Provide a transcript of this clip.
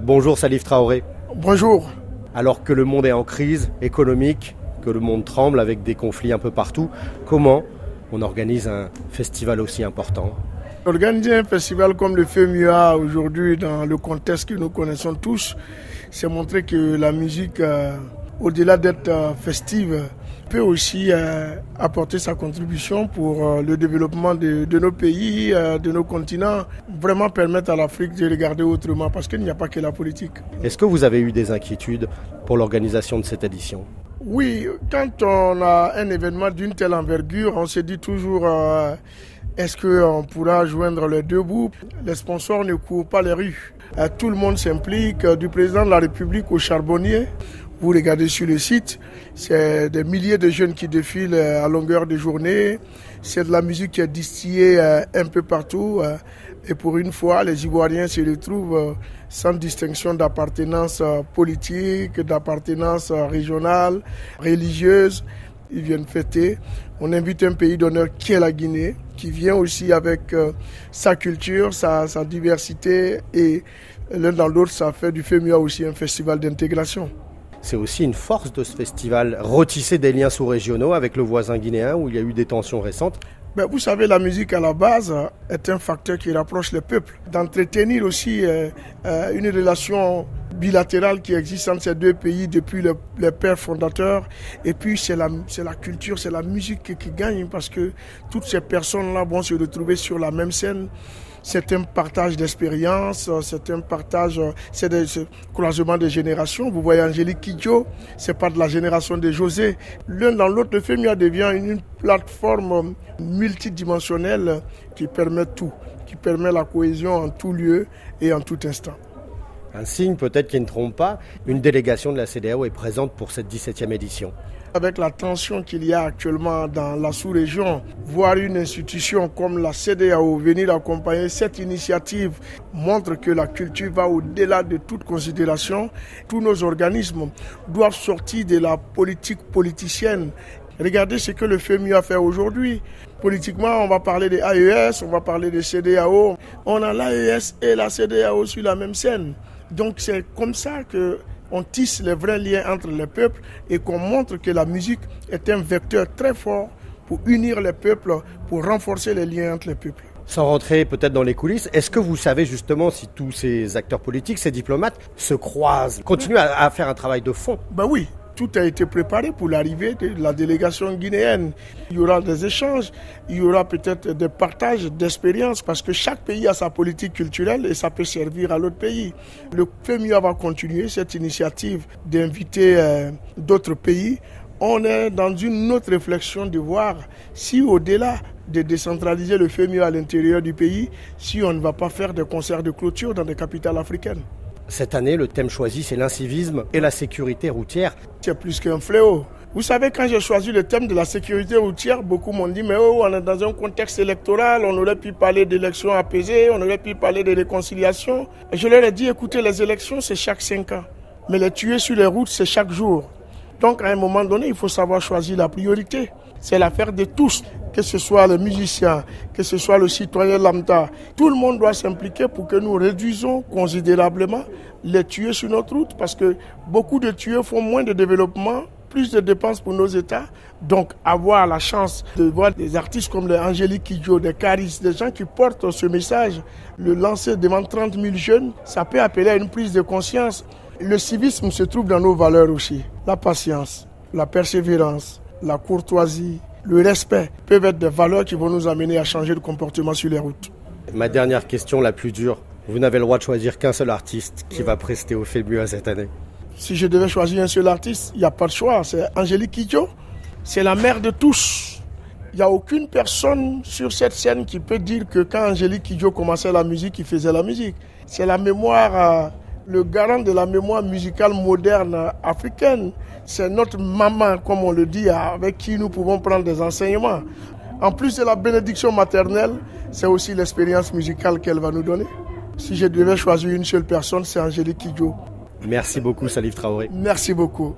Bonjour Salif Traoré. Bonjour. Alors que le monde est en crise économique, que le monde tremble avec des conflits un peu partout, comment on organise un festival aussi important ? Organiser un festival comme le FEMUA aujourd'hui dans le contexte que nous connaissons tous, c'est montrer que la musique, au-delà d'être festive, peut aussi apporter sa contribution pour le développement de nos pays, de nos continents, vraiment permettre à l'Afrique de regarder autrement parce qu'il n'y a pas que la politique. Est-ce que vous avez eu des inquiétudes pour l'organisation de cette édition ? Oui, quand on a un événement d'une telle envergure, on se dit toujours est-ce qu'on pourra joindre les deux bouts ? Les sponsors ne courent pas les rues. Tout le monde s'implique, du président de la République au charbonnier. Vous regardez sur le site, c'est des milliers de jeunes qui défilent à longueur de journée. C'est de la musique qui est distillée un peu partout. Et pour une fois, les Ivoiriens se retrouvent sans distinction d'appartenance politique, d'appartenance régionale, religieuse. Ils viennent fêter. On invite un pays d'honneur qui est la Guinée, qui vient aussi avec sa culture, sa diversité. Et l'un dans l'autre, ça fait du FEMUA aussi un festival d'intégration. C'est aussi une force de ce festival, retisser des liens sous-régionaux avec le voisin guinéen où il y a eu des tensions récentes. Vous savez, la musique à la base est un facteur qui rapproche les peuples. D'entretenir aussi une relation bilatérale qui existe entre ces deux pays depuis les pères fondateurs. Et puis c'est la culture, c'est la musique qui gagne parce que toutes ces personnes-là vont se retrouver sur la même scène. C'est un partage d'expérience, c'est un partage, c'est des croisements de générations. Vous voyez Angélique Kidjo, c'est pas de la génération de José. L'un dans l'autre, le FEMUA devient une plateforme multidimensionnelle qui permet tout, qui permet la cohésion en tout lieu et en tout instant. Un signe peut-être qui ne trompe pas, une délégation de la CEDEAO est présente pour cette 17e édition. Avec la tension qu'il y a actuellement dans la sous-région, voir une institution comme la CEDEAO venir accompagner cette initiative montre que la culture va au-delà de toute considération. Tous nos organismes doivent sortir de la politique politicienne. Regardez ce que le FEMUA fait aujourd'hui. Politiquement, on va parler des AES, on va parler des CEDEAO. On a l'AES et la CEDEAO sur la même scène. Donc c'est comme ça qu'on tisse les vrais liens entre les peuples et qu'on montre que la musique est un vecteur très fort pour unir les peuples, pour renforcer les liens entre les peuples. Sans rentrer peut-être dans les coulisses, est-ce que vous savez justement si tous ces acteurs politiques, ces diplomates se croisent, continuent à faire un travail de fond ? Oui. Tout a été préparé pour l'arrivée de la délégation guinéenne. Il y aura des échanges, il y aura peut-être des partages d'expériences parce que chaque pays a sa politique culturelle et ça peut servir à l'autre pays. Le FEMUA va continuer cette initiative d'inviter d'autres pays. On est dans une autre réflexion de voir si au-delà de décentraliser le FEMUA à l'intérieur du pays, si on ne va pas faire des concerts de clôture dans des capitales africaines. Cette année, le thème choisi, c'est l'incivisme et la sécurité routière. C'est plus qu'un fléau. Vous savez, quand j'ai choisi le thème de la sécurité routière, beaucoup m'ont dit « Mais on est dans un contexte électoral, on aurait pu parler d'élections apaisées, on aurait pu parler de réconciliation. » Et je leur ai dit « Écoutez, les élections, c'est chaque 5 ans. Mais les tuer sur les routes, c'est chaque jour. » Donc, à un moment donné, il faut savoir choisir la priorité. C'est l'affaire de tous, que ce soit les musiciens, que ce soit le citoyen lambda. Tout le monde doit s'impliquer pour que nous réduisons considérablement les tués sur notre route parce que beaucoup de tués font moins de développement, plus de dépenses pour nos États. Donc, avoir la chance de voir des artistes comme les Angélique Kidjo, des Caris, des gens qui portent ce message, le lancer devant 30 000 jeunes, ça peut appeler à une prise de conscience. Le civisme se trouve dans nos valeurs aussi. La patience, la persévérance, la courtoisie, le respect peuvent être des valeurs qui vont nous amener à changer de comportement sur les routes. Ma dernière question, la plus dure. Vous n'avez le droit de choisir qu'un seul artiste qui va prester au FEMUA cette année. Si je devais choisir un seul artiste, il n'y a pas de choix. C'est Angélique Kidjo. C'est la mère de tous. Il n'y a aucune personne sur cette scène qui peut dire que quand Angélique Kidjo commençait la musique, il faisait la musique. C'est la mémoire, le garant de la mémoire musicale moderne africaine. C'est notre maman, comme on le dit, avec qui nous pouvons prendre des enseignements. En plus de la bénédiction maternelle, c'est aussi l'expérience musicale qu'elle va nous donner. Si je devais choisir une seule personne, c'est Angélique Kidjo. Merci beaucoup Salif Traoré. Merci beaucoup.